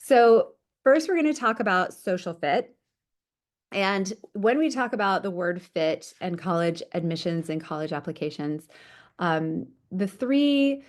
So first, we're going to talk about social fit. And when we talk about the word fit and college admissions and college applications, the three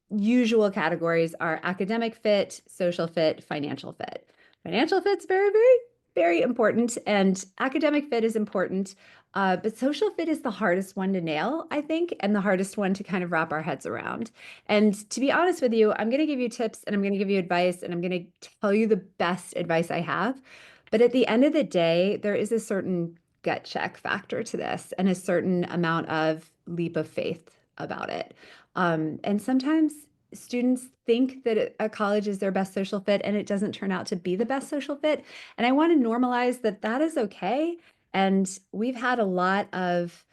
usual categories are academic fit, social fit, financial fit. Financial fit's very, very, very important, and academic fit is important. But social fit is the hardest one to nail, I think, and the hardest one to kind of wrap our heads around. And to be honest with you, I'm going to give you tips and I'm going to give you advice and I'm going to tell you the best advice I have. But at the end of the day, there is a certain gut check factor to this and a certain amount of leap of faith about it. And sometimes students think that a college is their best social fit and it doesn't turn out to be the best social fit. And I want to normalize that that is okay. And we've had a lot of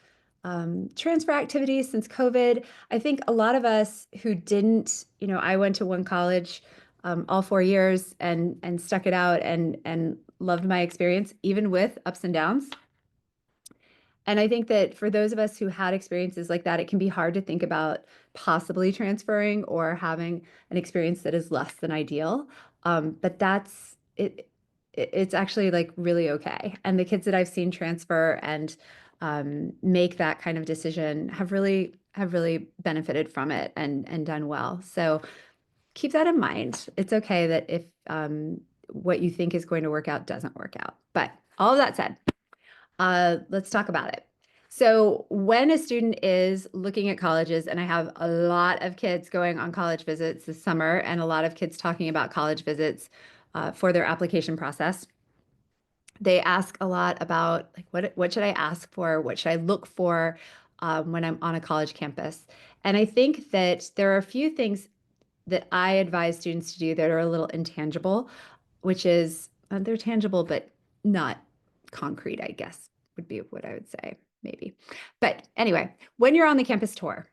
transfer activities since COVID. I think a lot of us who didn't, I went to one college all 4 years and stuck it out and loved my experience, even with ups and downs. And I think that for those of us who had experiences like that, it can be hard to think about possibly transferring or having an experience that is less than ideal. But that's it. It's actually like really okay. And the kids that I've seen transfer and make that kind of decision have really benefited from it and done well. So keep that in mind. It's okay that if what you think is going to work out doesn't work out. But all of that said, let's talk about it. So when a student is looking at colleges, and I have a lot of kids going on college visits this summer and a lot of kids talking about college visits for their application process, they ask a lot about like what should I ask for? What should I look for when I'm on a college campus? And I think that there are a few things that I advise students to do that are a little intangible, which is they're tangible but not concrete, I guess would be what I would say, maybe. But anyway, when you're on the campus tour,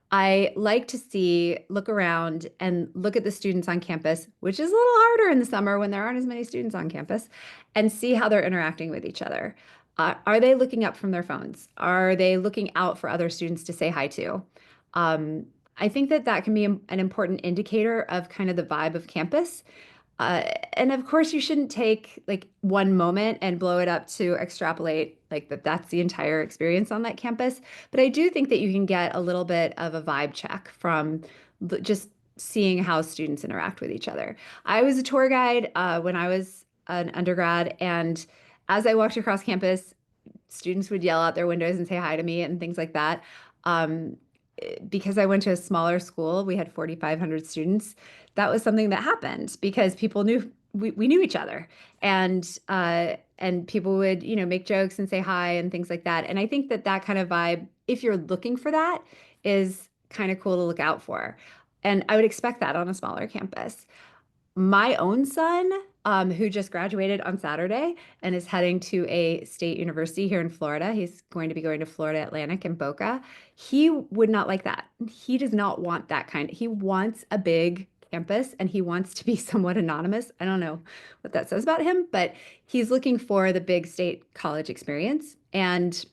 I like to look around and look at the students on campus, which is a little harder in the summer when there aren't as many students on campus, and see how they're interacting with each other. Are they looking up from their phones? Are they looking out for other students to say hi to? I think that that can be an important indicator of kind of the vibe of campus. And of course, you shouldn't take like one moment and blow it up to extrapolate like that's the entire experience on that campus. But I do think that you can get a little bit of a vibe check from just seeing how students interact with each other. I was a tour guide when I was an undergrad, and as I walked across campus, students would yell out their windows and say hi to me and things like that. Um, because I went to a smaller school, we had 4,500 students. That was something that happened because people knew we knew each other, and people would make jokes and say hi and things like that. And I think that that kind of vibe, if you're looking for that, is kind of cool to look out for. And I would expect that on a smaller campus. My own son, who just graduated on Saturday and is heading to a state university here in Florida. He's going to be going to Florida Atlantic and Boca. He would not like that. He does not want that kind. He wants a big campus and he wants to be somewhat anonymous. I don't know what that says about him, but he's looking for the big state college experience. And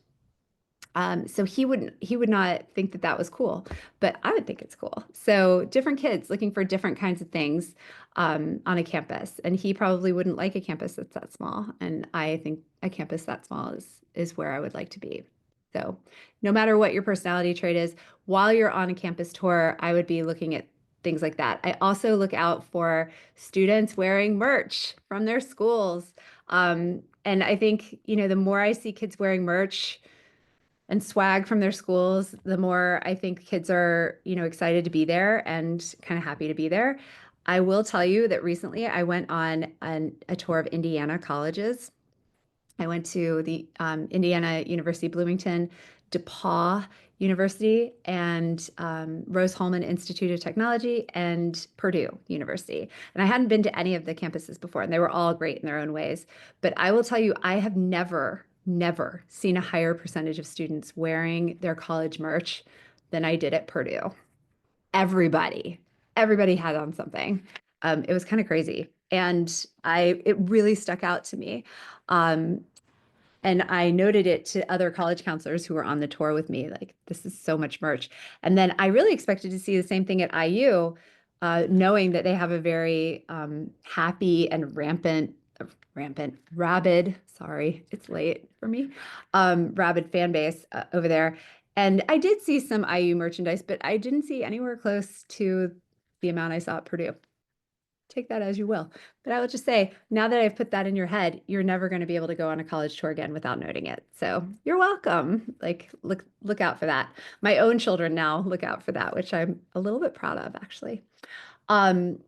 so he would not think that that was cool, but I would think it's cool. So different kids looking for different kinds of things on a campus, and he probably wouldn't like a campus that's that small. And I think a campus that small is where I would like to be. So no matter what your personality trait is, while you're on a campus tour, I would be looking at things like that. I also look out for students wearing merch from their schools. And I think, the more I see kids wearing merch and swag from their schools, the more I think kids are, excited to be there and kind of happy to be there. I will tell you that recently I went on a tour of Indiana colleges. I went to the Indiana University Bloomington, DePauw University, and Rose-Hulman Institute of Technology, and Purdue University. And I hadn't been to any of the campuses before, and they were all great in their own ways. But I will tell you, I have never seen a higher percentage of students wearing their college merch than I did at Purdue. Everybody, everybody had on something. It was kind of crazy. And it really stuck out to me. And I noted it to other college counselors who were on the tour with me, like, this is so much merch. And then I really expected to see the same thing at IU. knowing that they have a very happy and rabid, sorry, it's late for me, rabid fan base over there. And I did see some IU merchandise, but I didn't see anywhere close to the amount I saw at Purdue. Take that as you will. But I will just say, now that I've put that in your head, you're never going to be able to go on a college tour again without noting it. So you're welcome. Like, look out for that. My own children now look out for that, which I'm a little bit proud of, actually. Um,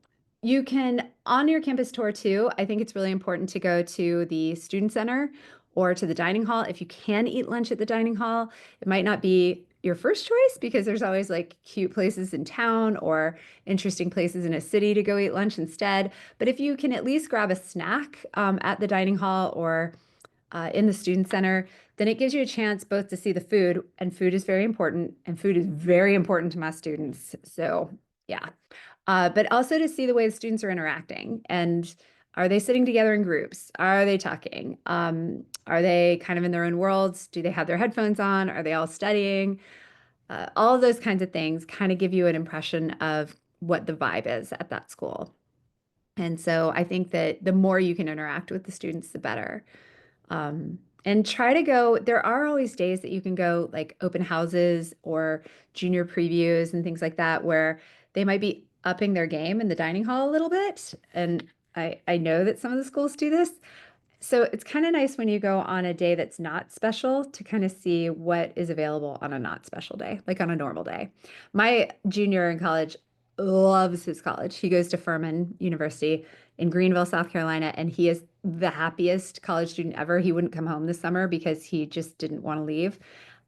you can, on your campus tour too, I think it's really important to go to the student center or to the dining hall. If you can eat lunch at the dining hall, it might not be your first choice because there's always like cute places in town or interesting places in a city to go eat lunch instead. But if you can at least grab a snack at the dining hall or in the student center, then it gives you a chance both to see the food, and food is very important, and food is very important to my students. So yeah, but also to see the way the students are interacting, and are they sitting together in groups? Are they talking? Are they kind of in their own worlds? Do they have their headphones on? Are they all studying? All of those kinds of things kind of give you an impression of what the vibe is at that school. And so I think that the more you can interact with the students, the better. And try to go, there are always days that you can go like open houses or junior previews and things like that, where they might be upping their game in the dining hall a little bit. And I know that some of the schools do this. So it's kind of nice when you go on a day that's not special to kind of see what is available on a not special day, like on a normal day. My junior in college loves his college. He goes to Furman University in Greenville, South Carolina, and he is the happiest college student ever. He wouldn't come home this summer because he just didn't want to leave.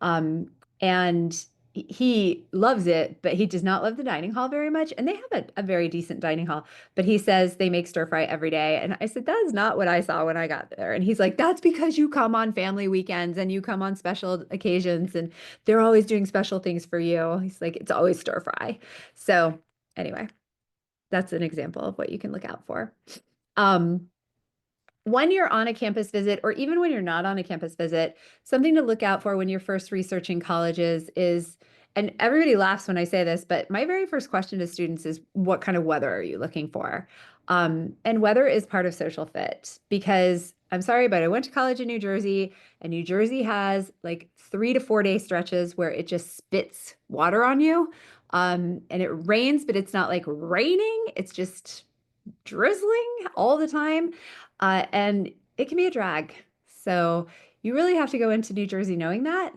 And he loves it, but he does not love the dining hall very much. And they have a very decent dining hall, but he says they make stir fry every day. And I said, that is not what I saw when I got there. And he's like, that's because you come on family weekends and you come on special occasions and they're always doing special things for you. He's like, it's always stir fry. So anyway, that's an example of what you can look out for. Um, when you're on a campus visit, or even when you're not on a campus visit, something to look out for when you're first researching colleges is, and everybody laughs when I say this, but my very first question to students is, what kind of weather are you looking for? And weather is part of social fit, because I'm sorry, but I went to college in New Jersey, and New Jersey has like 3 to 4 day stretches where it just spits water on you. And it rains, but it's not like raining, it's just drizzling all the time. And it can be a drag. So you really have to go into New Jersey knowing that.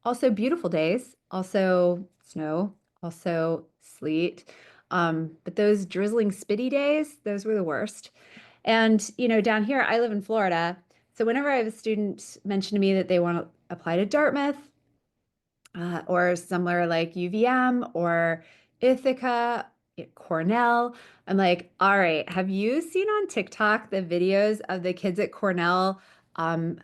Also beautiful days, also snow, also sleet. But those drizzling spitty days, those were the worst. And, down here, I live in Florida. So whenever I have a student mention to me that they want to apply to Dartmouth, or somewhere like UVM or Ithaca, Cornell. I'm like, all right, have you seen on TikTok the videos of the kids at Cornell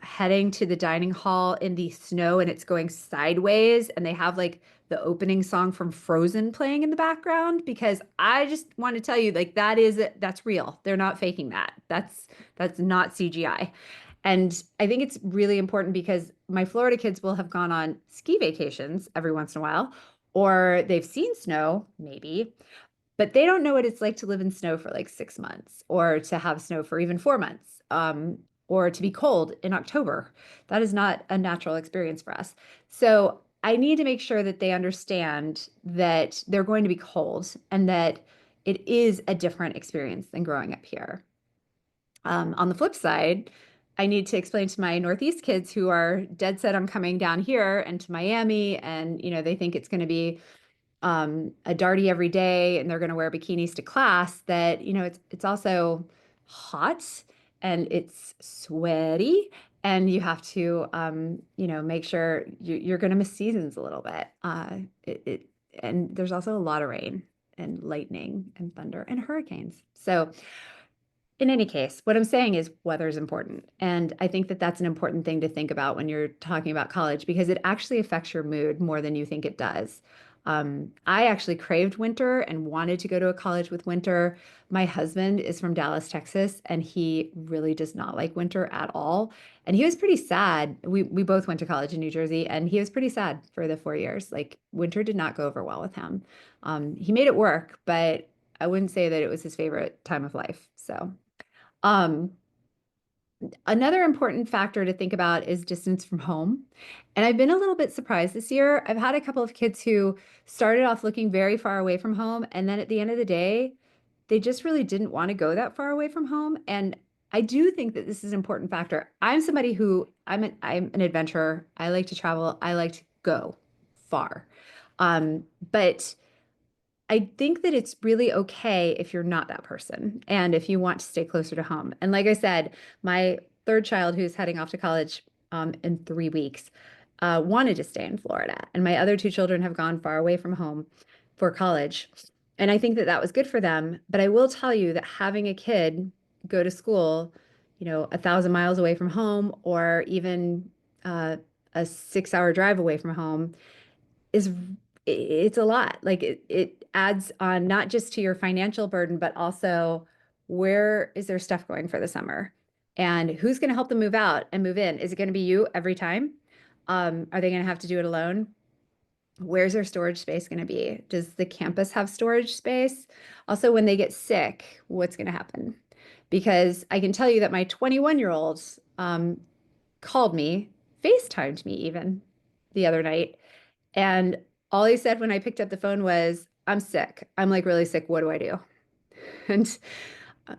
heading to the dining hall in the snow and it's going sideways and they have like the opening song from Frozen playing in the background? Because I just want to tell you, like, that's real. They're not faking that. That's not CGI. And I think it's really important because my Florida kids will have gone on ski vacations every once in a while, or they've seen snow, maybe, but they don't know what it's like to live in snow for like 6 months, or to have snow for even 4 months, or to be cold in October. That is not a natural experience for us. So I need to make sure that they understand that they're going to be cold and that it is a different experience than growing up here. On the flip side, I need to explain to my Northeast kids who are dead set on coming down here and to Miami, and they think it's going to be a darty every day, and they're going to wear bikinis to class, that it's also hot and it's sweaty, and you have to make sure you're going to miss seasons a little bit. And there's also a lot of rain and lightning and thunder and hurricanes. So in any case, what I'm saying is weather is important. And I think that that's an important thing to think about when you're talking about college, because it actually affects your mood more than you think it does. I actually craved winter and wanted to go to a college with winter. My husband is from Dallas, Texas, and he really does not like winter at all. And he was pretty sad. We both went to college in New Jersey, and he was pretty sad for the 4 years. Like, winter did not go over well with him. He made it work, but I wouldn't say that it was his favorite time of life. So, um, another important factor to think about is distance from home. And I've been a little bit surprised this year. I've had a couple of kids who started off looking very far away from home, and then at the end of the day, they just really didn't want to go that far away from home. And I do think that this is an important factor. I'm somebody who I'm an adventurer. I like to travel. I like to go far. But I think that it's really okay if you're not that person and if you want to stay closer to home. And like I said, my third child, who's heading off to college in 3 weeks, wanted to stay in Florida. And my other two children have gone far away from home for college. And I think that that was good for them. But I will tell you that having a kid go to school, 1,000 miles away from home or even a 6 hour drive away from home is it's a lot. Like it adds on not just to your financial burden, but also where is their stuff going for the summer? And who's going to help them move out and move in? Is it going to be you every time? Are they going to have to do it alone? Where's their storage space going to be? Does the campus have storage space? Also, when they get sick, what's going to happen? Because I can tell you that my 21-year-old called me, FaceTimed me even the other night, and all he said when I picked up the phone was, I'm sick. I'm like really sick. What do I do? And uh,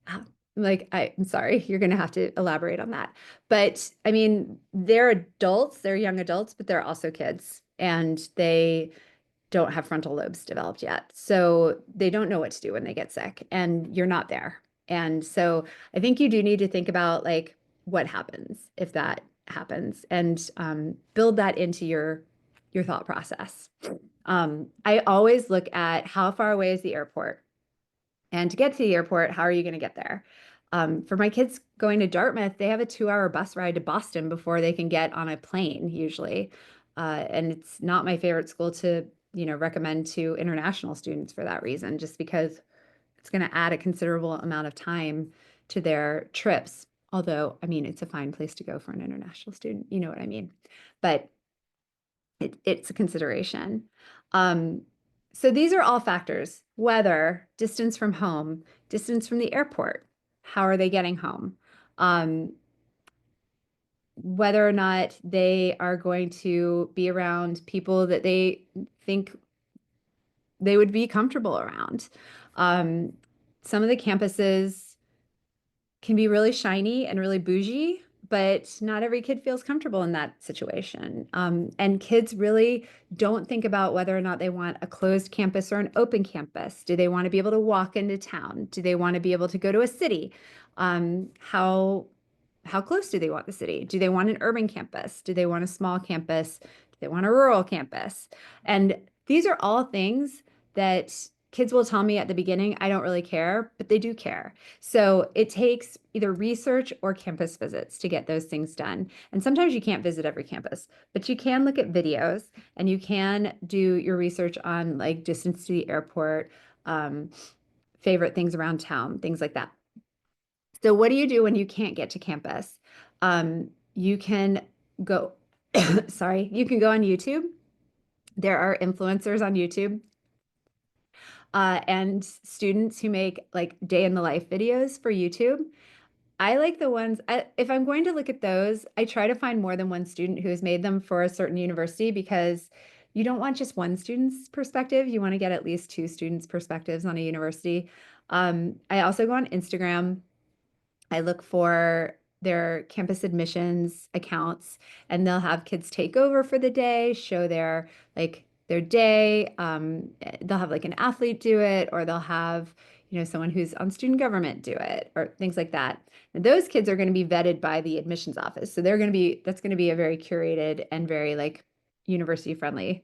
I'm like, I'm sorry, you're going to have to elaborate on that. But I mean, they're adults, they're young adults, but they're also kids and they don't have frontal lobes developed yet. So they don't know what to do when they get sick and you're not there. And so I think you do need to think about like what happens if that happens and build that into your thought process. I always look at how far away is the airport? And to get to the airport, how are you going to get there? For my kids going to Dartmouth, they have a 2 hour bus ride to Boston before they can get on a plane, usually. And it's not my favorite school to, recommend to international students for that reason, just because it's going to add a considerable amount of time to their trips. Although, I mean, it's a fine place to go for an international student. You know what I mean? But it's a consideration. Um, so these are all factors: weather, distance from home, distance from the airport, how are they getting home, um, whether or not they are going to be around people that they think they would be comfortable around. Um, some of the campuses can be really shiny and really bougie, but not every kid feels comfortable in that situation. And kids really don't think about whether or not they want a closed campus or an open campus. Do they want to be able to walk into town? Do they want to be able to go to a city? How close do they want the city? Do they want an urban campus? Do they want a small campus? Do they want a rural campus? And these are all things that kids will tell me at the beginning, I don't really care, but they do care. So it takes either research or campus visits to get those things done. And sometimes you can't visit every campus, but you can look at videos and you can do your research on like distance to the airport, um, favorite things around town, things like that. So what do you do when you can't get to campus? You can go, sorry, you can go on YouTube. There are influencers on YouTube and students who make like day in the life videos for YouTube. I like the ones, if I'm going to look at those, I try to find more than one student who has made them for a certain university because you don't want just one student's perspective. You want to get at least two students' perspectives on a university. I also go on Instagram. I look for their campus admissions accounts and they'll have kids take over for the day, show their day. They'll have like an athlete do it, or they'll have, someone who's on student government do it, or things like that. And those kids are going to be vetted by the admissions office. So that's going to be a very curated and very like university friendly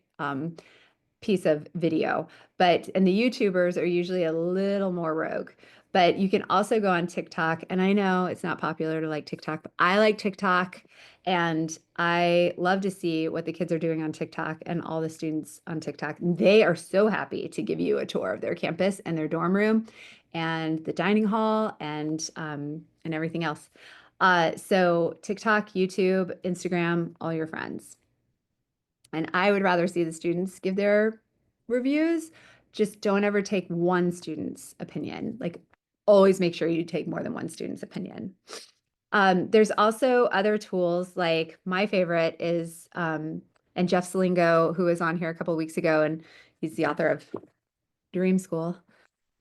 piece of video. And the YouTubers are usually a little more rogue. But you can also go on TikTok. And I know it's not popular to like TikTok, but I like TikTok. And I love to see what the kids are doing on TikTok and all the students on TikTok. They are so happy to give you a tour of their campus and their dorm room and the dining hall and everything else. So TikTok, YouTube, Instagram, all your friends. And I would rather see the students give their reviews just don't ever take one student's opinion. Like always make sure you take more than one student's opinion. There's also other tools, like my favorite is, and Jeff Salingo, who was on here a couple of weeks ago, and he's the author of Dream School.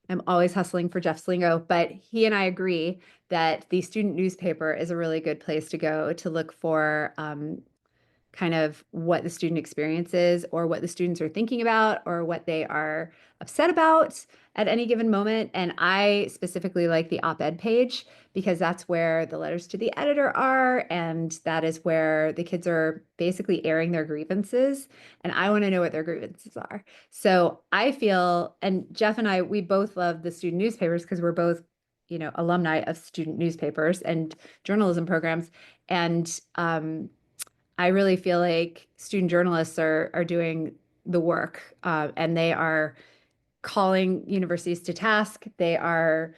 I'm always hustling for Jeff Salingo, but he and I agree that the student newspaper is a really good place to go to look for kind of what the student experience is, or what the students are thinking about, or what they are upset about at any given moment. And I specifically like the op-ed page because that's where the letters to the editor are, and that is where the kids are basically airing their grievances. And I want to know what their grievances are. So I feel, and Jeff and I, we both love the student newspapers because we're both, alumni of student newspapers and journalism programs. And I really feel like student journalists are doing the work, and they are calling universities to task. They are,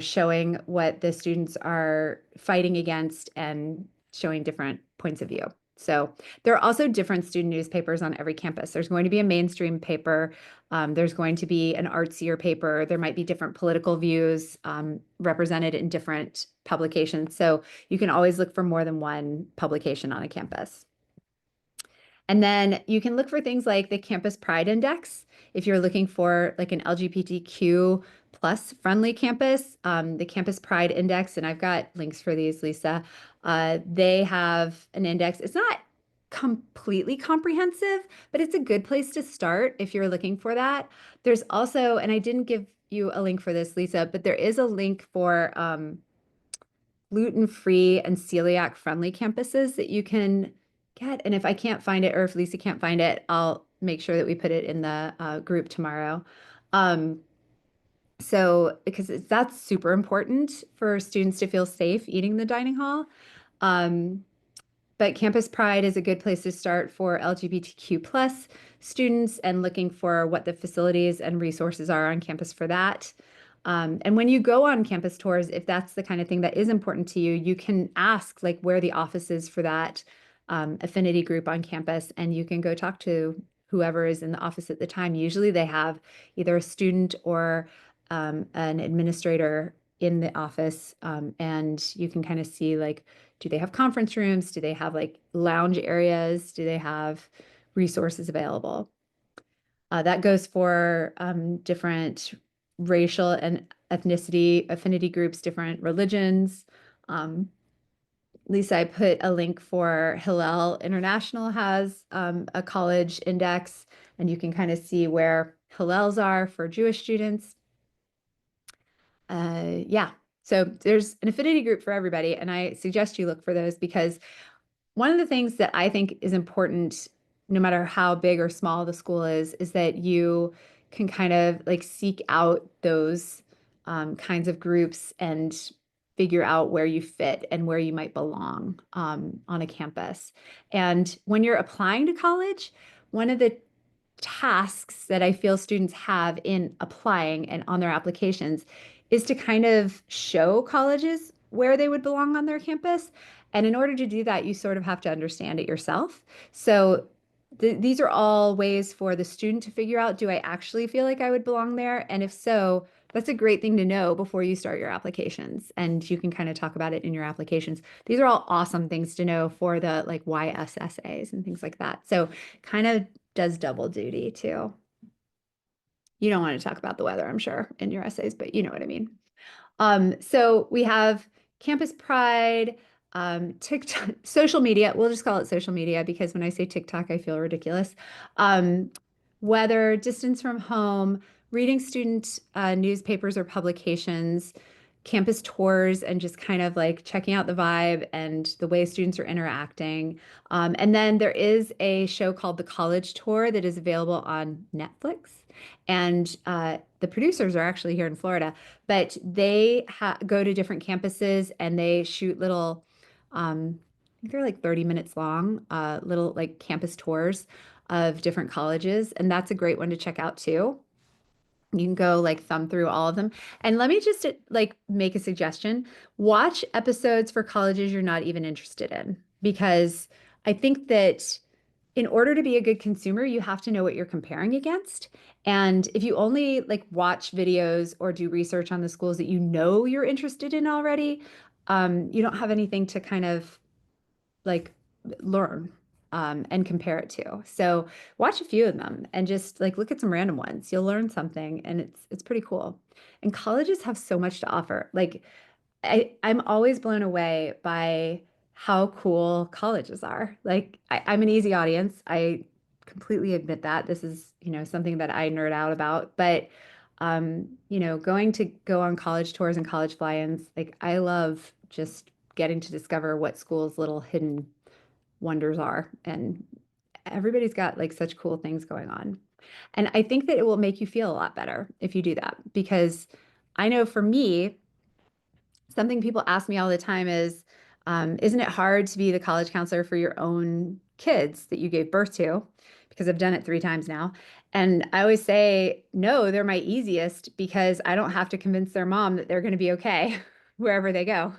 showing what the students are fighting against and showing different points of view. So there are also different student newspapers on every campus. There's going to be a mainstream paper. There's going to be an artsier paper. There might be different political views represented in different publications. So you can always look for more than one publication on a campus. And then you can look for things like the Campus Pride Index. If you're looking for like an LGBTQ plus friendly campus, the Campus Pride Index, and I've got links for these, Lisa, they have an index. It's not completely comprehensive, but it's a good place to start if you're looking for that. There's also, and I didn't give you a link for this, Lisa, but there is a link for gluten-free and celiac-friendly campuses that you can get. And if I can't find it, or if Lisa can't find it, I'll make sure that we put it in the group tomorrow. So because that's super important for students to feel safe eating the dining hall. But Campus Pride is a good place to start for LGBTQ plus students and looking for what the facilities and resources are on campus for that. And when you go on campus tours, if that's the kind of thing that is important to you, you can ask like where the office is for that affinity group on campus, and you can go talk to whoever is in the office at the time. Usually they have either a student or an administrator in the office, and you can kind of see like, do they have conference rooms? Do they have like lounge areas? Do they have resources available? That goes for different racial and ethnicity affinity groups, different religions. Lisa, I put a link for Hillel International has a college index, and you can kind of see where Hillels are for Jewish students. Yeah, so there's an affinity group for everybody, and I suggest you look for those because one of the things that I think is important, no matter how big or small the school is that you can kind of like seek out those kinds of groups and figure out where you fit and where you might belong on a campus. And when you're applying to college, one of the tasks that I feel students have in applying and on their applications is to kind of show colleges where they would belong on their campus. And in order to do that, you sort of have to understand it yourself. So these are all ways for the student to figure out, do I actually feel like I would belong there? And if so, that's a great thing to know before you start your applications. And you can kind of talk about it in your applications. These are all awesome things to know for the like YSSAs and things like that. So kind of does double duty too. You don't want to talk about the weather, I'm sure, in your essays, but you know what I mean. So we have Campus Pride, TikTok, social media. We'll just call it social media because when I say TikTok, I feel ridiculous. Weather, distance from home, reading student newspapers or publications, campus tours, and just kind of like checking out the vibe and the way students are interacting. And then there is a show called The College Tour that is available on Netflix. And the producers are actually here in Florida, but they go to different campuses and they shoot little, I think they're like 30 minutes long, little like campus tours of different colleges. And that's a great one to check out too. You can go like thumb through all of them. And let me just like make a suggestion. Watch episodes for colleges you're not even interested in, because I think that in order to be a good consumer, you have to know what you're comparing against. And if you only like watch videos or do research on the schools that you know you're interested in already, you don't have anything to kind of like learn and compare it to. So watch a few of them and just like look at some random ones. You'll learn something and it's pretty cool. And colleges have so much to offer. Like I'm always blown away by how cool colleges are. Like I'm an easy audience. I completely admit that. This is, something that I nerd out about. But going to go on college tours and college fly-ins, like I love just getting to discover what schools' little hidden wonders are. And everybody's got like such cool things going on. And I think that it will make you feel a lot better if you do that because I know for me, something people ask me all the time is, isn't it hard to be the college counselor for your own kids that you gave birth to? Because I've done it 3 times now. And I always say, no, they're my easiest because I don't have to convince their mom that they're going to be okay wherever they go.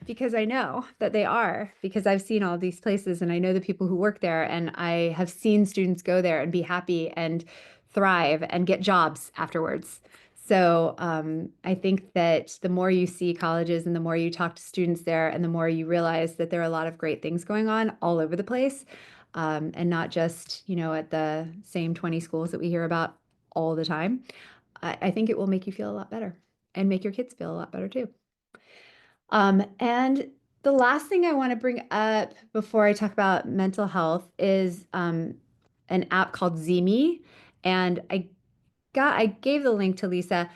Because I know that they are, because I've seen all these places and I know the people who work there, and I have seen students go there and be happy and thrive and get jobs afterwards. So I think that the more you see colleges and the more you talk to students there and the more you realize that there are a lot of great things going on all over the place, and not just, at the same 20 schools that we hear about all the time, I think it will make you feel a lot better and make your kids feel a lot better too. And the last thing I want to bring up before I talk about mental health is an app called Zeme. And I gave the link to Lisa.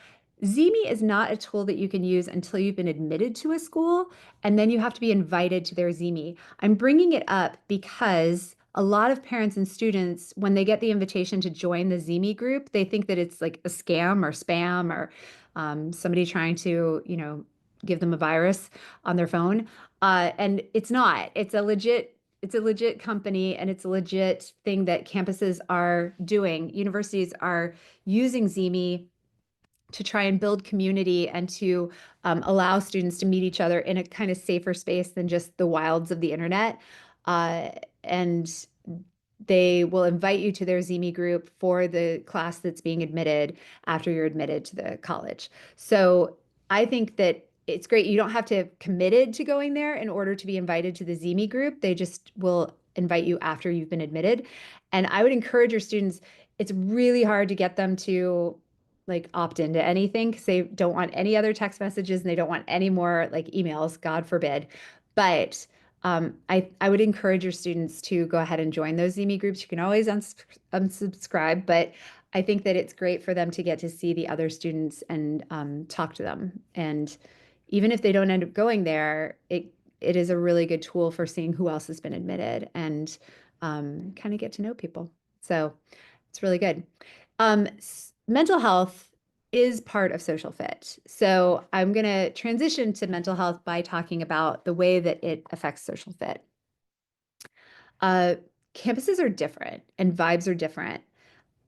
Zeme is not a tool that you can use until you've been admitted to a school, and then you have to be invited to their Zeme. I'm bringing it up because a lot of parents and students, when they get the invitation to join the Zeme group, they think that it's like a scam or spam or somebody trying to, give them a virus on their phone. And it's not. It's a legit company and it's a legit thing that campuses are doing. Universities are using Zeme to try and build community and to allow students to meet each other in a kind of safer space than just the wilds of the internet. And they will invite you to their Zeme group for the class that's being admitted after you're admitted to the college. So I think that it's great. You don't have to have committed to going there in order to be invited to the Zeme group. They just will invite you after you've been admitted. And I would encourage your students, it's really hard to get them to like opt into anything because they don't want any other text messages and they don't want any more like emails, God forbid. But I would encourage your students to go ahead and join those Zeme groups. You can always unsubscribe, but I think that it's great for them to get to see the other students and talk to them. And even if they don't end up going there, it is a really good tool for seeing who else has been admitted and kind of get to know people. So it's really good. Mental health is part of social fit. So I'm going to transition to mental health by talking about the way that it affects social fit. Campuses are different and vibes are different.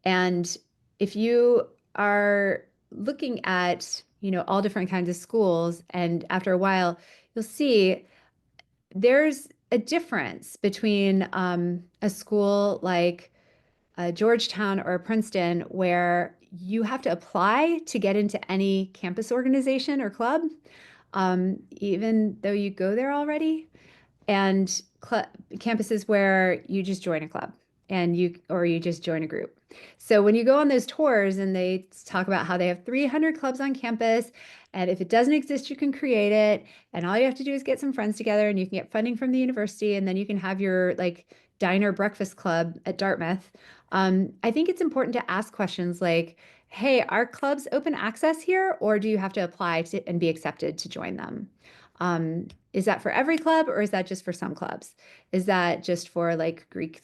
And if you are looking at, all different kinds of schools, and after a while, you'll see there's a difference between a school like Georgetown or Princeton, where you have to apply to get into any campus organization or club, even though you go there already, and campuses where you just join a club and you just join a group. So when you go on those tours and they talk about how they have 300 clubs on campus, and if it doesn't exist, you can create it, and all you have to do is get some friends together, and you can get funding from the university, and then you can have your like diner breakfast club at Dartmouth. I think it's important to ask questions like, hey, are clubs open access here, or do you have to apply to and be accepted to join them? Is that for every club or is that just for some clubs? Is that just for like Greek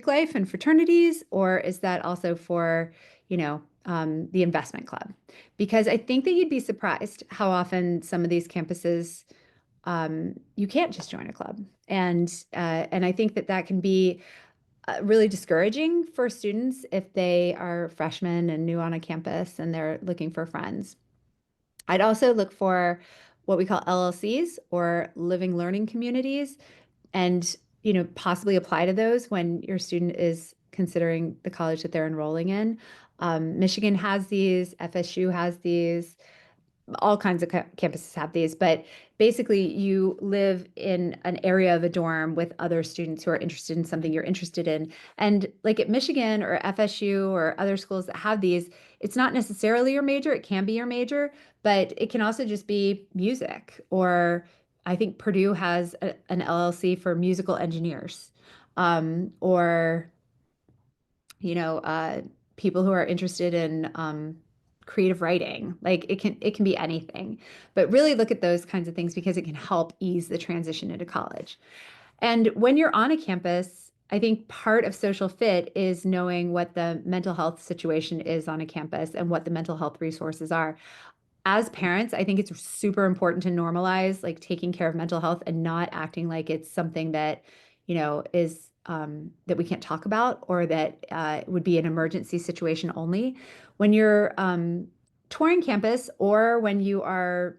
life and fraternities, or is that also for, the investment club? Because I think that you'd be surprised how often some of these campuses, you can't just join a club. And I think that that can be really discouraging for students if they are freshmen and new on a campus and they're looking for friends. I'd also look for what we call LLCs or living learning communities. And possibly apply to those when your student is considering the college that they're enrolling in. Michigan has these, FSU has these, all kinds of campuses have these, but basically you live in an area of a dorm with other students who are interested in something you're interested in. And like at Michigan or FSU or other schools that have these, it's not necessarily your major. It can be your major, but it can also just be music. Or I think Purdue has an LLC for musical engineers, or you know, people who are interested in creative writing. Like it can be anything, but really look at those kinds of things because it can help ease the transition into college. And when you're on a campus, I think part of social fit is knowing what the mental health situation is on a campus and what the mental health resources are. As parents, I think it's super important to normalize like taking care of mental health and not acting like it's something that, is that we can't talk about or that would be an emergency situation only. When you're touring campus or when you are,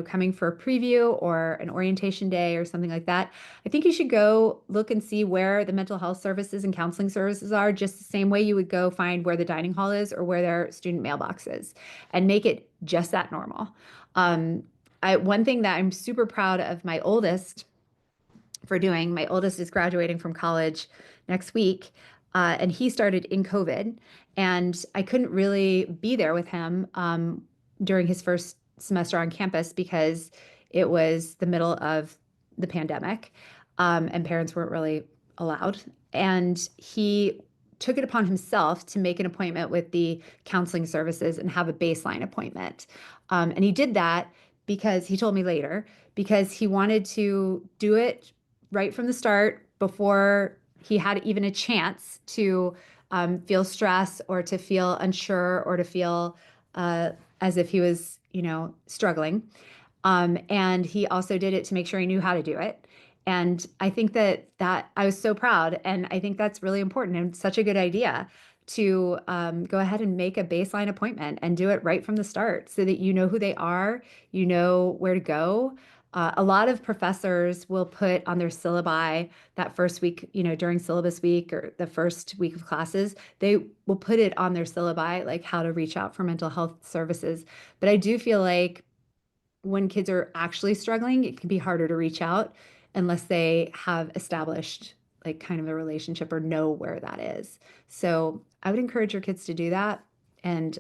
coming for a preview or an orientation day or something like that, I think you should go look and see where the mental health services and counseling services are, just the same way you would go find where the dining hall is or where their student mailbox is, and make it just that normal. Um, one thing that I'm super proud of my oldest for doing, my oldest is graduating from college next week, and he started in COVID, and I couldn't really be there with him during his first semester on campus because it was the middle of the pandemic, and parents weren't really allowed. And he took it upon himself to make an appointment with the counseling services and have a baseline appointment. And he did that because he told me later, because he wanted to do it right from the start before he had even a chance to feel stress or to feel unsure or to feel as if he was, struggling. And he also did it to make sure he knew how to do it. And I think that I was so proud. And I think that's really important and such a good idea to go ahead and make a baseline appointment and do it right from the start so that you know who they are, you know where to go. A lot of professors will put on their syllabi that first week, during syllabus week or the first week of classes, they will put it on their syllabi, like how to reach out for mental health services. But I do feel like when kids are actually struggling, it can be harder to reach out unless they have established like kind of a relationship or know where that is. So I would encourage your kids to do that and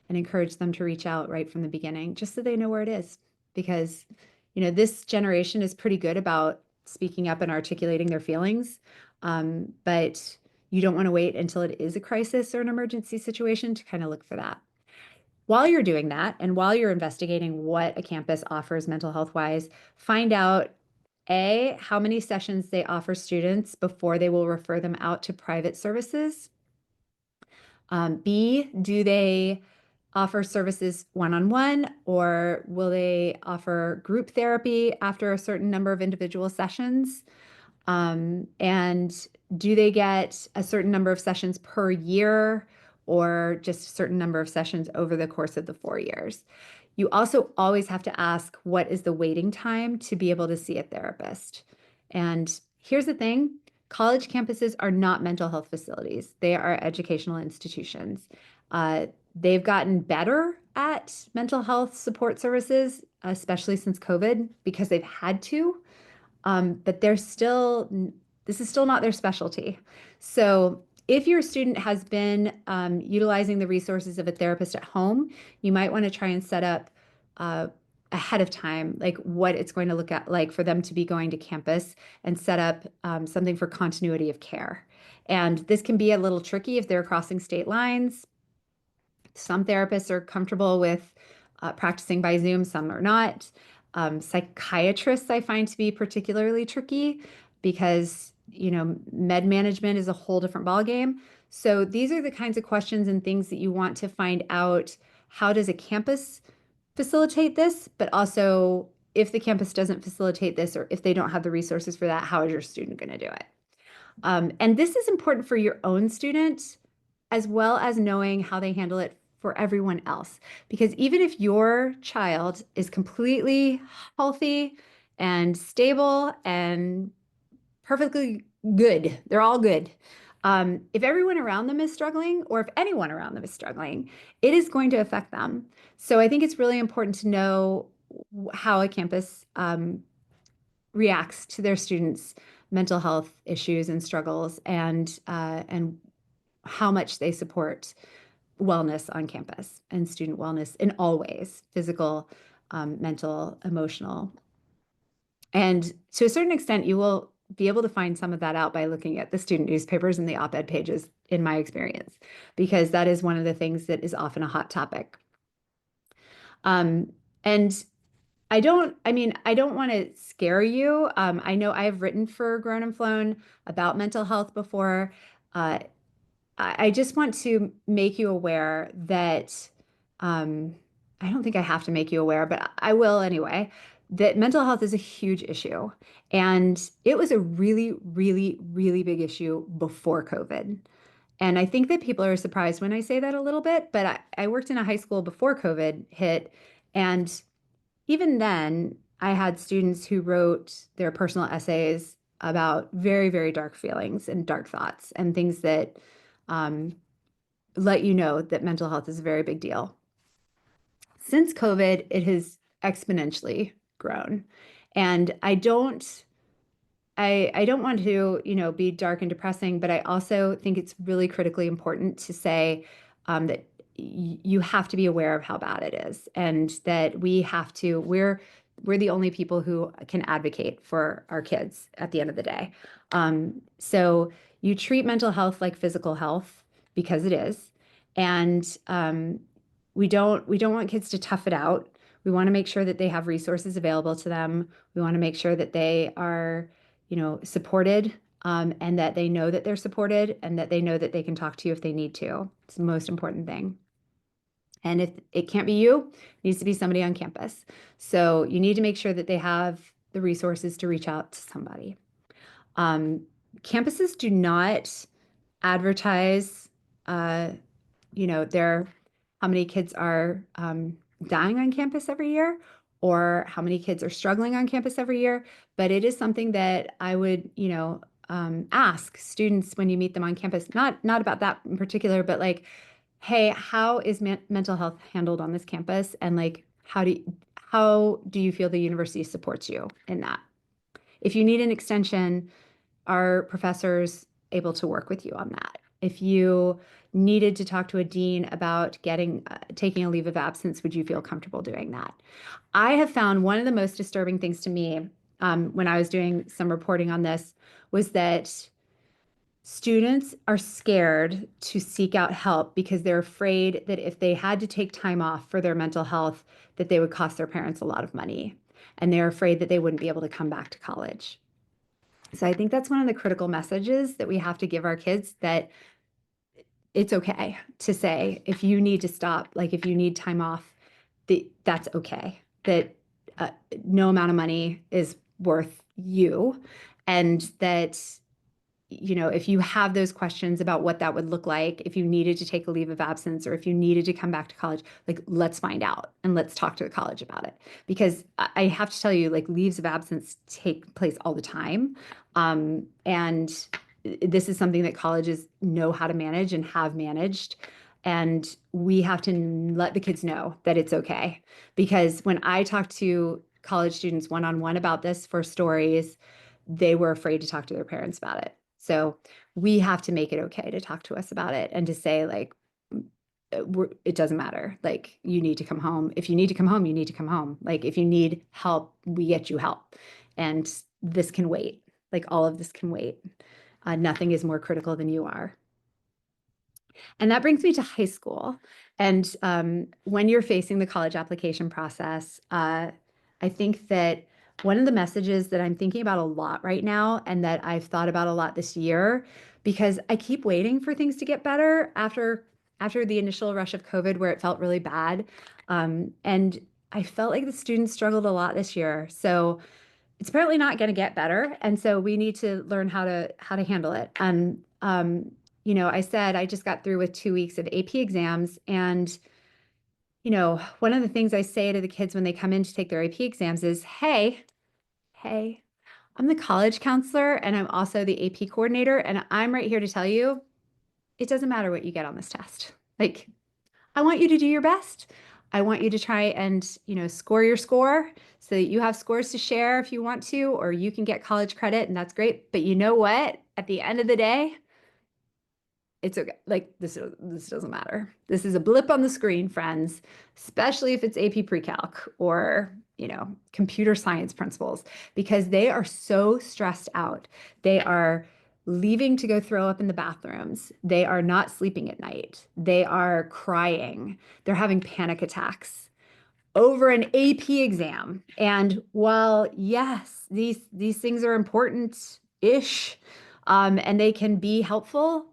encourage them to reach out right from the beginning, just so they know where it is. Because, this generation is pretty good about speaking up and articulating their feelings. But you don't want to wait until it is a crisis or an emergency situation to kind of look for that. While you're doing that, and while you're investigating what a campus offers mental health wise, find out A, how many sessions they offer students before they will refer them out to private services. B, do they offer services one-on-one, or will they offer group therapy after a certain number of individual sessions? And do they get a certain number of sessions per year or just a certain number of sessions over the course of the 4 years? You also always have to ask, what is the waiting time to be able to see a therapist? And here's the thing, college campuses are not mental health facilities. They are educational institutions. They've gotten better at mental health support services, especially since COVID, because they've had to. But this is still not their specialty. So if your student has been utilizing the resources of a therapist at home, you might want to try and set up ahead of time, like what it's going to look at like for them to be going to campus, and set up something for continuity of care. And this can be a little tricky if they're crossing state lines. Some therapists are comfortable with practicing by Zoom, some are not. Psychiatrists I find to be particularly tricky because, med management is a whole different ballgame. So these are the kinds of questions and things that you want to find out. How does a campus facilitate this? But also, if the campus doesn't facilitate this, or if they don't have the resources for that, how is your student going to do it? And this is important for your own student, as well as knowing how they handle it for everyone else. Because even if your child is completely healthy and stable and perfectly good. They're all good. If everyone around them is struggling, or if anyone around them is struggling, it is going to affect them. So I think it's really important to know how a campus reacts to their students' mental health issues and struggles, and how much they support wellness on campus and student wellness in all ways: physical, mental, emotional. And to a certain extent, you will be able to find some of that out by looking at the student newspapers and the op-ed pages, in my experience, because that is one of the things that is often a hot topic. And I don't want to scare you. I know I've written for Grown and Flown about mental health before. Uh, I just want to make you aware that I don't think I have to make you aware, but I will anyway, that mental health is a huge issue. And it was a really, really, really big issue before COVID. And I think that people are surprised when I say that a little bit, but I worked in a high school before COVID hit. And even then, I had students who wrote their personal essays about very, very dark feelings and dark thoughts and things that um, let you know that mental health is a very big deal. Since COVID, it has exponentially grown. And I don't want to, be dark and depressing, but I also think it's really critically important to say that you have to be aware of how bad it is, and that we're the only people who can advocate for our kids at the end of the day. So you treat mental health like physical health, because it is, and we don't want kids to tough it out. We want to make sure that they have resources available to them. We want to make sure that they are supported, and that they know that they're supported, and that they know that they can talk to you if they need to. It's the most important thing. And if it can't be you, it needs to be somebody on campus. So you need to make sure that they have the resources to reach out to somebody. Um, Campuses do not advertise, uh, their how many kids are dying on campus every year, or how many kids are struggling on campus every year. But it is something that I would, ask students when you meet them on campus, not about that in particular, but like, hey, how is mental health handled on this campus? And like, how do you feel the university supports you in that? If you need an extension, are professors able to work with you on that? If you needed to talk to a dean about taking a leave of absence, would you feel comfortable doing that? I have found one of the most disturbing things to me, when I was doing some reporting on this, was that students are scared to seek out help because they're afraid that if they had to take time off for their mental health, that they would cost their parents a lot of money. And they're afraid that they wouldn't be able to come back to college. So I think that's one of the critical messages that we have to give our kids, that it's okay to say, if you need to stop, like if you need time off, that's okay. That no amount of money is worth you. And that, if you have those questions about what that would look like, if you needed to take a leave of absence, or if you needed to come back to college, like, let's find out and let's talk to the college about it. Because I have to tell you, like, leaves of absence take place all the time. And this is something that colleges know how to manage and have managed. And we have to let the kids know that it's okay. Because when I talk to college students one-on-one about this for stories, they were afraid to talk to their parents about it. So we have to make it okay to talk to us about it, and to say, like, it doesn't matter. Like, you need to come home. If you need to come home, you need to come home. Like, if you need help, we get you help. And this can wait. Like, all of this can wait. Nothing is more critical than you are. And that brings me to high school. And when you're facing the college application process, I think that one of the messages that I'm thinking about a lot right now, and that I've thought about a lot this year, because I keep waiting for things to get better after the initial rush of COVID, where it felt really bad. And I felt like the students struggled a lot this year. So it's apparently not going to get better. And so we need to learn how to handle it. And I said I just got through with 2 weeks of AP exams. And one of the things I say to the kids when they come in to take their AP exams is, hey, I'm the college counselor and I'm also the AP coordinator. And I'm right here to tell you, it doesn't matter what you get on this test. Like, I want you to do your best. I want you to try and, score your score so that you have scores to share if you want to, or you can get college credit, and that's great. But you know what? At the end of the day, it's okay. Like this doesn't matter. This is a blip on the screen, friends, especially if it's AP Pre-Calc or, computer science principles, because they are so stressed out. They are leaving to go throw up in the bathrooms. They are not sleeping at night. They are crying. They're having panic attacks over an AP exam. And while yes, these things are important-ish, and they can be helpful,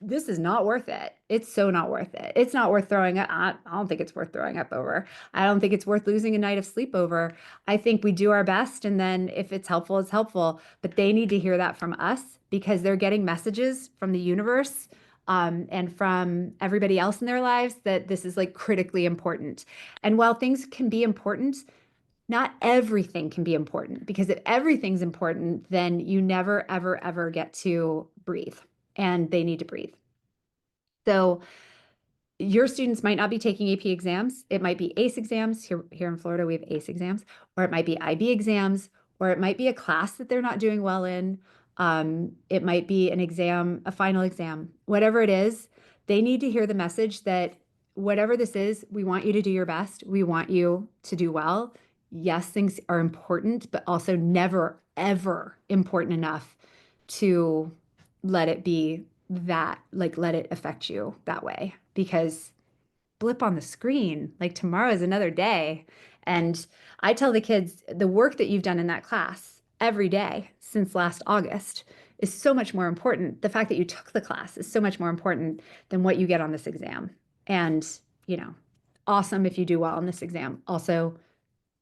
this is not worth it. It's so not worth it. It's not worth throwing up. I don't think it's worth throwing up over. I don't think it's worth losing a night of sleep over. I think we do our best. And then if it's helpful, it's helpful. But they need to hear that from us because they're getting messages from the universe, and from everybody else in their lives that this is like critically important. And while things can be important, not everything can be important, because if everything's important, then you never, ever, ever get to breathe, and they need to breathe. So your students might not be taking AP exams. It might be ACE exams. Here in Florida, we have ACE exams, or it might be IB exams, or it might be a class that they're not doing well in. It might be an exam, a final exam, whatever it is. They need to hear the message that whatever this is, we want you to do your best. We want you to do well. Yes, things are important, but also never, ever important enough to let it be that, like, let it affect you that way, because blip on the screen, like tomorrow is another day. And I tell the kids the work that you've done in that class every day since last August is so much more important. The fact that you took the class is so much more important than what you get on this exam. And, awesome if you do well on this exam. Also,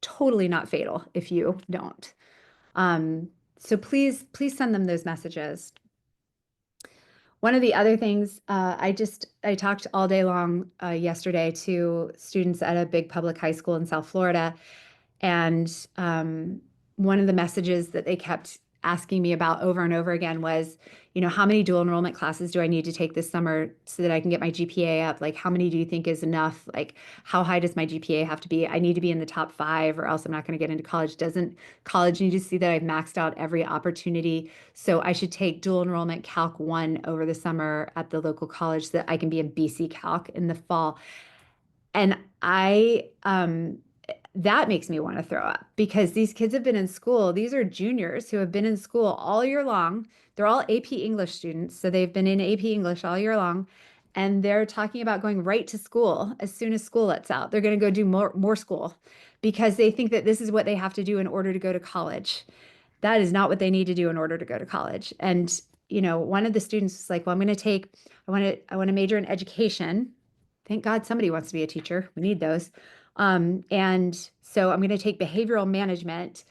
totally not fatal if you don't. So please send them those messages. One of the other things, I talked all day long yesterday to students at a big public high school in South Florida, and one of the messages that they kept asking me about over and over again was, how many dual enrollment classes do I need to take this summer so that I can get my GPA up? Like, how many do you think is enough? Like, how high does my GPA have to be? I need to be in the top 5 or else I'm not going to get into college. Doesn't college need to see that I've maxed out every opportunity? So I should take dual enrollment Calc 1 over the summer at the local college so that I can be in BC Calc in the fall. And that makes me want to throw up, because these kids have been in school. These are juniors who have been in school all year long. They're all AP English students, so they've been in AP English all year long. And they're talking about going right to school as soon as school lets out. They're going to go do more school because they think that this is what they have to do in order to go to college. That is not what they need to do in order to go to college. And, one of the students was like, well, I want to major in education. Thank God somebody wants to be a teacher. We need those. And so I'm going to take behavioral management,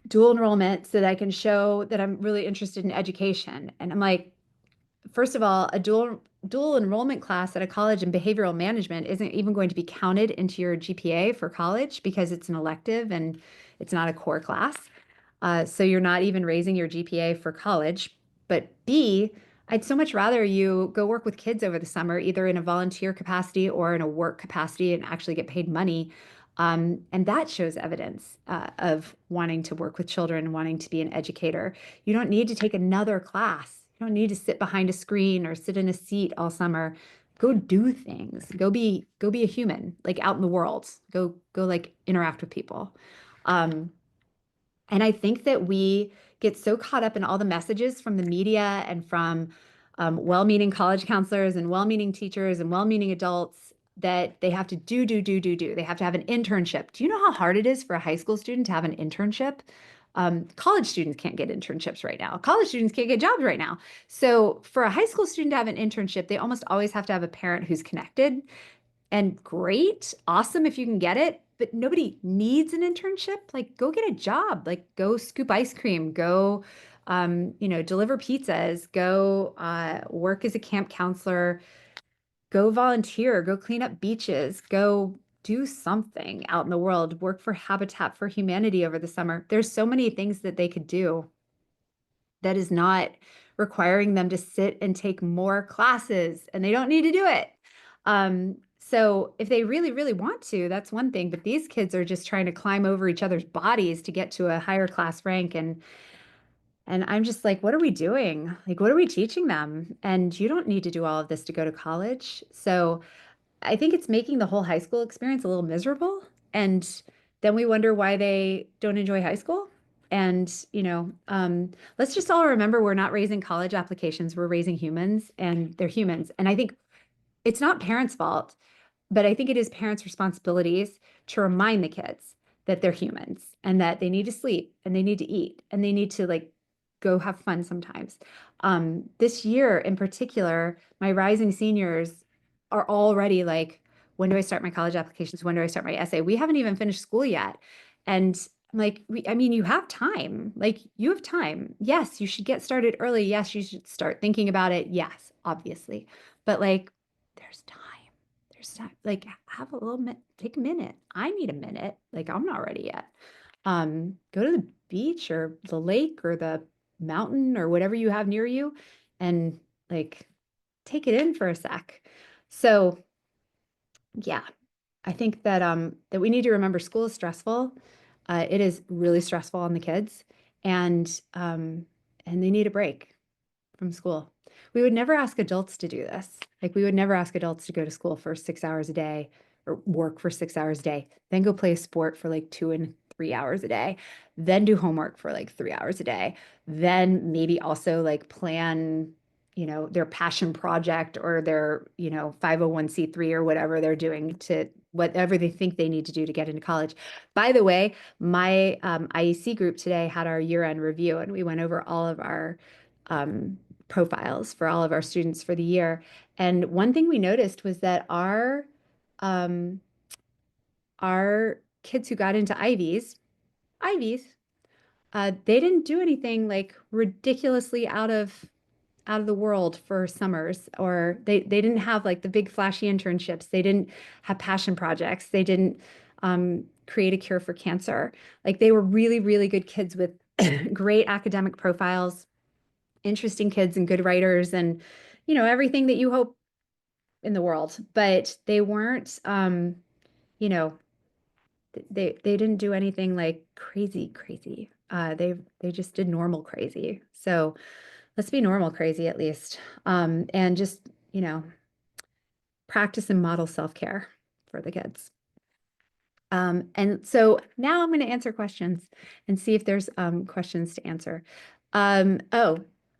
dual enrollment, so that I can show that I'm really interested in education. And I'm like, first of all, a dual enrollment class at a college in behavioral management isn't even going to be counted into your GPA for college because it's an elective and it's not a core class. So you're not even raising your GPA for college. But B, I'd so much rather you go work with kids over the summer, either in a volunteer capacity or in a work capacity, and actually get paid money. And that shows evidence of wanting to work with children, wanting to be an educator. You don't need to take another class. You don't need to sit behind a screen or sit in a seat all summer. Go do things. Go be a human, like out in the world. Go like interact with people. And I think that we get so caught up in all the messages from the media and from well-meaning college counselors and well-meaning teachers and well-meaning adults that they have to do. They have to have an internship. Do you know how hard it is for a high school student to have an internship? College students can't get internships right now. College students can't get jobs right now. So for a high school student to have an internship, they almost always have to have a parent who's connected. And great, awesome if you can get it, but nobody needs an internship. Like, go get a job, like go scoop ice cream, go, deliver pizzas, go work as a camp counselor, go volunteer, go clean up beaches, go do something out in the world, work for Habitat for Humanity over the summer. There's so many things that they could do that is not requiring them to sit and take more classes, and they don't need to do it. So if they really, really want to, that's one thing. But these kids are just trying to climb over each other's bodies to get to a higher class rank. And I'm just like, what are we doing? Like, what are we teaching them? And you don't need to do all of this to go to college. So I think it's making the whole high school experience a little miserable. And then we wonder why they don't enjoy high school. And, let's just all remember we're not raising college applications, we're raising humans, and they're humans. And I think it's not parents' fault, but I think it is parents' responsibilities to remind the kids that they're humans and that they need to sleep and they need to eat and they need to like go have fun sometimes. This year in particular, my rising seniors are already like, when do I start my college applications? When do I start my essay? We haven't even finished school yet. And I'm like, I mean, you have time. Like, you have time. Yes, you should get started early. Yes, you should start thinking about it. Yes, obviously. But like, there's time. There's time. Like, have a little minute, take a minute. I need a minute. Like, I'm not ready yet. Go to the beach or the lake or the mountain or whatever you have near you and like take it in for a sec. So yeah, I think that we need to remember school is stressful. It is really stressful on the kids, and they need a break from school. We would never ask adults to do this. Like, we would never ask adults to go to school for 6 hours a day or work for 6 hours a day, then go play a sport for like 2 and 3 hours a day, then do homework for like 3 hours a day, then maybe also like plan, their passion project or their, 501(c)(3) or whatever they're doing to whatever they think they need to do to get into college. By the way, my IEC group today had our year-end review, and we went over all of our um, profiles for all of our students for the year. And one thing we noticed was that um, our kids who got into Ivies, they didn't do anything like ridiculously out of the world for summers, or they didn't have like the big flashy internships. They didn't have passion projects. They didn't create a cure for cancer. Like, they were really, really good kids with great academic profiles, interesting kids and good writers, and everything that you hope in the world. But they weren't you know they didn't do anything like crazy crazy. They just did normal crazy. So let's be normal crazy at least, and just practice and model self-care for the kids. And so now I'm going to answer questions and see if there's questions to answer.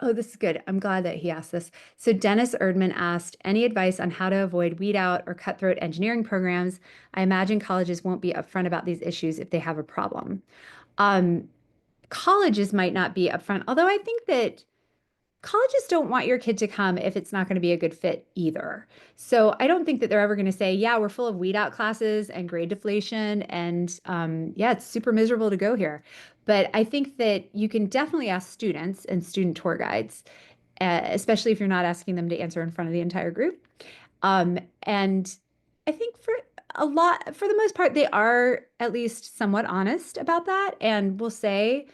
Oh, this is good. I'm glad that he asked this. So Dennis Erdman asked, any advice on how to avoid weed out or cutthroat engineering programs? I imagine colleges won't be upfront about these issues if they have a problem. Um, Colleges might not be upfront, although I think that colleges don't want your kid to come if it's not going to be a good fit either. So I don't think that they're ever going to say, yeah, we're full of weed out classes and grade deflation. And yeah, it's super miserable to go here. But I think that you can definitely ask students and student tour guides, especially if you're not asking them to answer in front of the entire group. And I think for the most part, they are at least somewhat honest about that and will say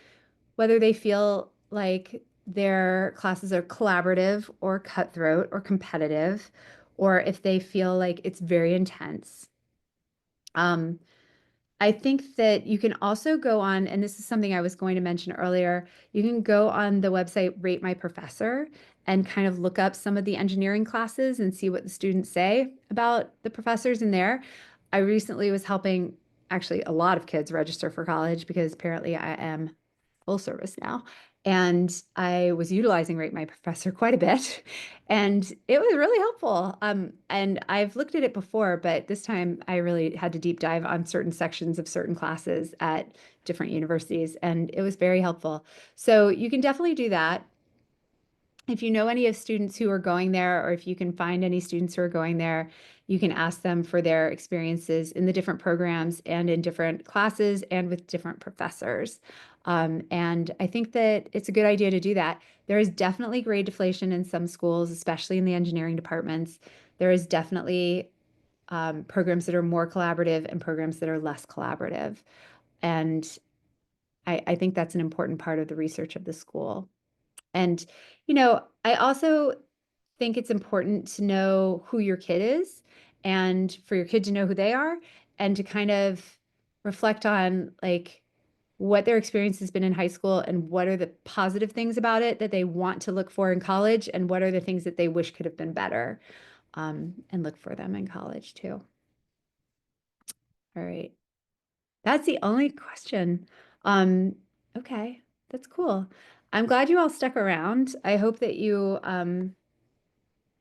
whether they feel like their classes are collaborative or cutthroat or competitive, or if they feel like it's very intense. Um, I think that you can also go on, and this is something I was going to mention earlier, you can go on the website Rate My Professor and kind of look up some of the engineering classes and see what the students say about the professors in there. I recently was helping actually a lot of kids register for college because apparently I am full service now. And I was utilizing Rate My Professor quite a bit, and it was really helpful. And I've looked at it before, but this time I really had to deep dive on certain sections of certain classes at different universities, and it was very helpful. So you can definitely do that. If you know any of students who are going there, or if you can find any students who are going there, you can ask them for their experiences in the different programs and in different classes and with different professors. And I think that it's a good idea to do that. There is definitely grade deflation in some schools, especially in the engineering departments. There is definitely programs that are more collaborative and programs that are less collaborative. And I think that's an important part of the research of the school. And, I also think it's important to know who your kid is and for your kid to know who they are and to kind of reflect on like what their experience has been in high school and what are the positive things about it that they want to look for in college and what are the things that they wish could have been better, and look for them in college too. All right. That's the only question. Um, okay, that's cool. I'm glad you all stuck around. I hope that you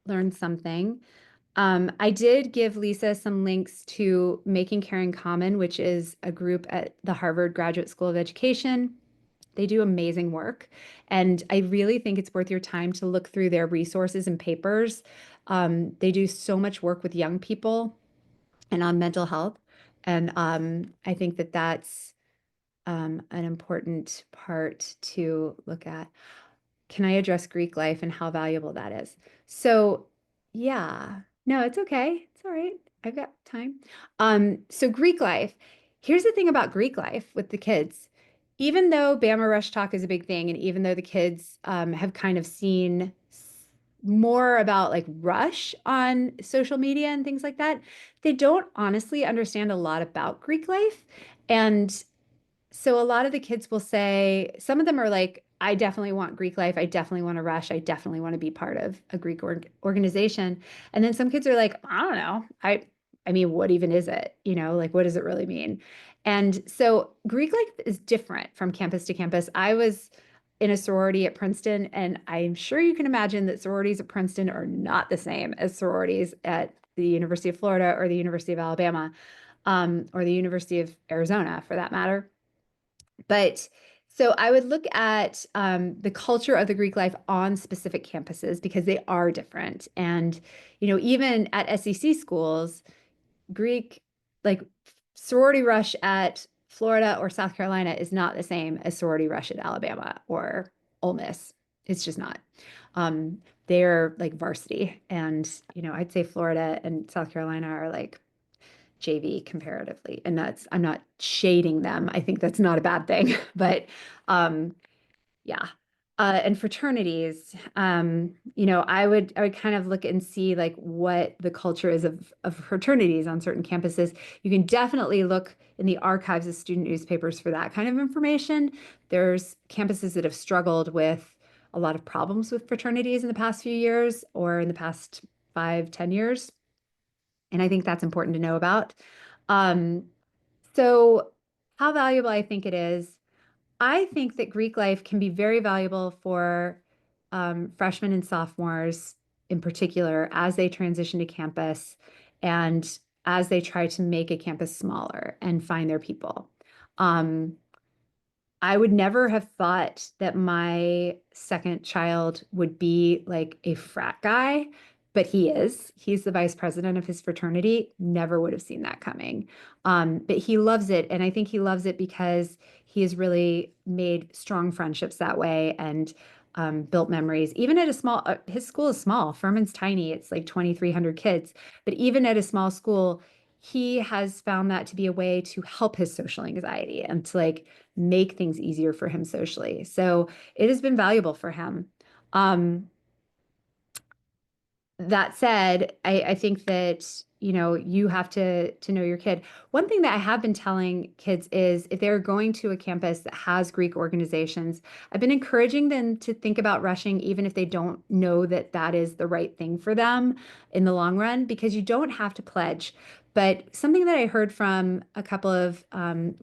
learned something. I did give Lisa some links to Making Caring Common, which is a group at the Harvard Graduate School of Education. They do amazing work. And I really think it's worth your time to look through their resources and papers. They do so much work with young people and on mental health. And I think that that's an important part to look at. Can I address Greek life and how valuable that is? So, yeah, no, it's okay. It's all right. I've got time. So Greek life. Here's the thing about Greek life with the kids. Even though Bama Rush Talk is a big thing, and even though the kids have kind of seen more about like Rush on social media and things like that, they don't honestly understand a lot about Greek life. And so a lot of the kids will say, some of them are like, I definitely want Greek life. I definitely want to rush. I definitely want to be part of a Greek organization. And then some kids are like, I don't know. I mean, what even is it? Like, what does it really mean? And so Greek life is different from campus to campus. I was in a sorority at Princeton, and I'm sure you can imagine that sororities at Princeton are not the same as sororities at the University of Florida or the University of Alabama, or the University of Arizona for that matter. But so I would look at the culture of the Greek life on specific campuses because they are different. And, even at SEC schools, Greek, like sorority rush at Florida or South Carolina is not the same as sorority rush at Alabama or Ole Miss. It's just not. They're like varsity. And, I'd say Florida and South Carolina are like JV comparatively. And I'm not shading them. I think that's not a bad thing, but um, yeah. And fraternities, I would kind of look and see like what the culture is of fraternities on certain campuses. You can definitely look in the archives of student newspapers for that kind of information. There's campuses that have struggled with a lot of problems with fraternities in the past few years or in the past 5, 10 years. And I think that's important to know about. Um, so how valuable I think it is. I think that Greek life can be very valuable for freshmen and sophomores in particular as they transition to campus and as they try to make a campus smaller and find their people. Um, I would never have thought that my second child would be like a frat guy, but he is. He's the vice president of his fraternity. Never would have seen that coming. But he loves it. And I think he loves it because he has really made strong friendships that way and built memories. Even at a small, his school is small. Furman's tiny. It's like 2,300 kids. But even at a small school, he has found that to be a way to help his social anxiety and to like make things easier for him socially. So it has been valuable for him. Um, that said, I think that, you have to know your kid. One thing that I have been telling kids is if they're going to a campus that has Greek organizations, I've been encouraging them to think about rushing, even if they don't know that that is the right thing for them in the long run, because you don't have to pledge. But something that I heard from a couple of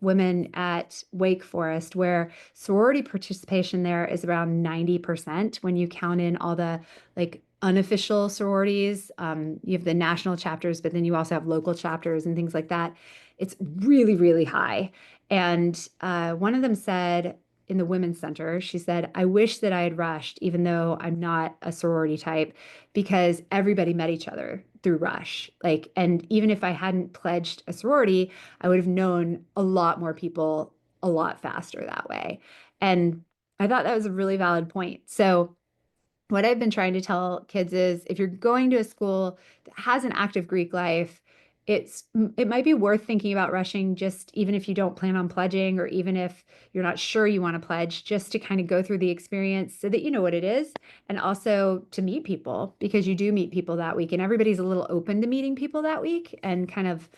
women at Wake Forest, where sorority participation there is around 90% when you count in all the like unofficial sororities. You have the national chapters, but then you also have local chapters and things like that. It's really, really high. And one of them said in the Women's Center, she said, I wish that I had rushed, even though I'm not a sorority type, because everybody met each other through Rush. Like, and even if I hadn't pledged a sorority, I would have known a lot more people a lot faster that way. And I thought that was a really valid point. So what I've been trying to tell kids is if you're going to a school that has an active Greek life, it might be worth thinking about rushing, just even if you don't plan on pledging, or even if you're not sure you want to pledge, just to kind of go through the experience so that you know what it is, and also to meet people, because you do meet people that week and everybody's a little open to meeting people that week and kind of,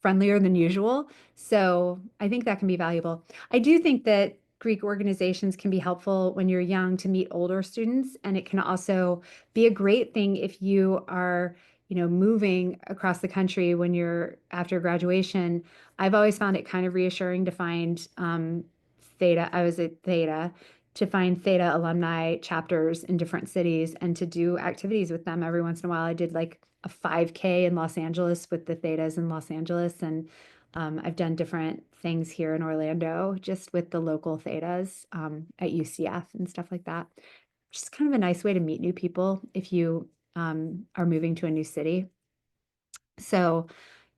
friendlier than usual. So I think that can be valuable. I do think that Greek organizations can be helpful when you're young to meet older students, and it can also be a great thing if you are moving across the country when you're after graduation. I've always found it kind of reassuring to find Theta. I was at Theta, to find Theta alumni chapters in different cities and to do activities with them every once in a while. I did like a 5K in Los Angeles with the Thetas in Los Angeles, and I've done different things here in Orlando just with the local Thetas at UCF and stuff like that. Just kind of a nice way to meet new people if you are moving to a new city. So,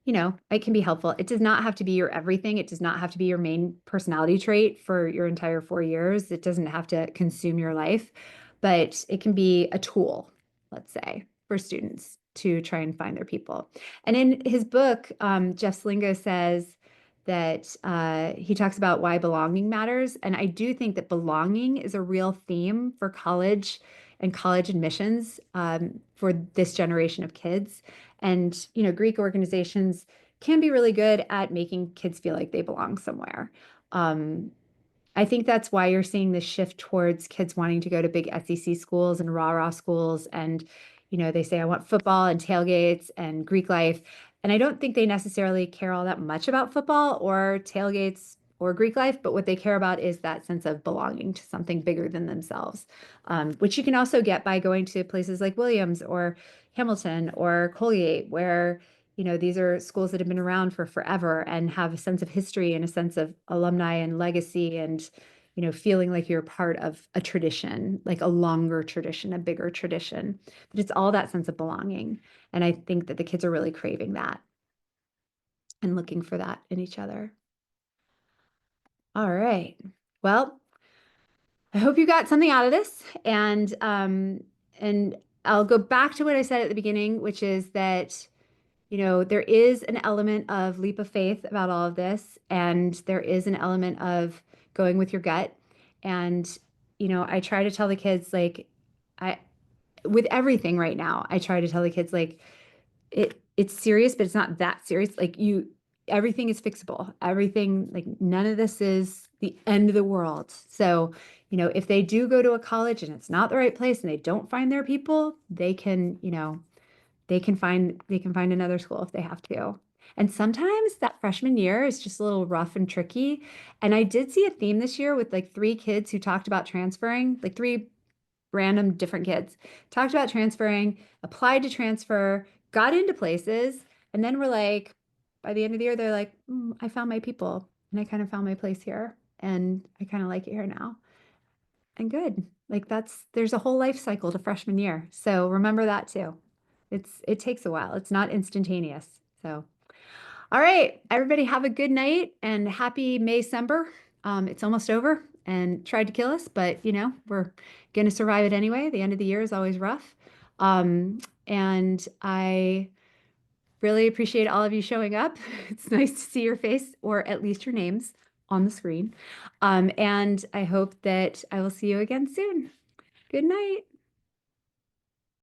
it can be helpful. It does not have to be your everything. It does not have to be your main personality trait for your entire 4 years. It doesn't have to consume your life, but it can be a tool, let's say, for students to try and find their people. And in his book, Jeff Slingo says that he talks about why belonging matters. And I do think that belonging is a real theme for college and college admissions for this generation of kids. And, Greek organizations can be really good at making kids feel like they belong somewhere. Um, I think that's why you're seeing this shift towards kids wanting to go to big SEC schools and rah-rah schools. And, they say, I want football and tailgates and Greek life. And I don't think they necessarily care all that much about football or tailgates or Greek life, but what they care about is that sense of belonging to something bigger than themselves, which you can also get by going to places like Williams or Hamilton or Colgate, where these are schools that have been around for forever and have a sense of history and a sense of alumni and legacy, and, feeling like you're part of a tradition, like a longer tradition, a bigger tradition. But it's all that sense of belonging. And I think that the kids are really craving that and looking for that in each other. All right. Well, I hope you got something out of this. And I'll go back to what I said at the beginning, which is that there is an element of leap of faith about all of this, and there is an element of going with your gut. And, I try to tell the kids, like, I, with everything right now, I try to tell the kids, like, it's serious, but it's not that serious. Like, everything is fixable. Everything, like, none of this is the end of the world. So, if they do go to a college and it's not the right place and they don't find their people, they can, they can find another school if they have to. And sometimes that freshman year is just a little rough and tricky. And I did see a theme this year with like 3 kids who talked about transferring, like 3 random different kids talked about transferring, applied to transfer, got into places, and then were like, by the end of the year, they're like, I found my people and I kind of found my place here and I kind of like it here now. And good. Like there's a whole life cycle to freshman year. So remember that too. It takes a while. It's not instantaneous. So, all right, everybody have a good night and happy May-cember. It's almost over and tried to kill us, but we're going to survive it anyway. The end of the year is always rough. And I really appreciate all of you showing up. It's nice to see your face, or at least your names on the screen. And I hope that I will see you again soon. Good night.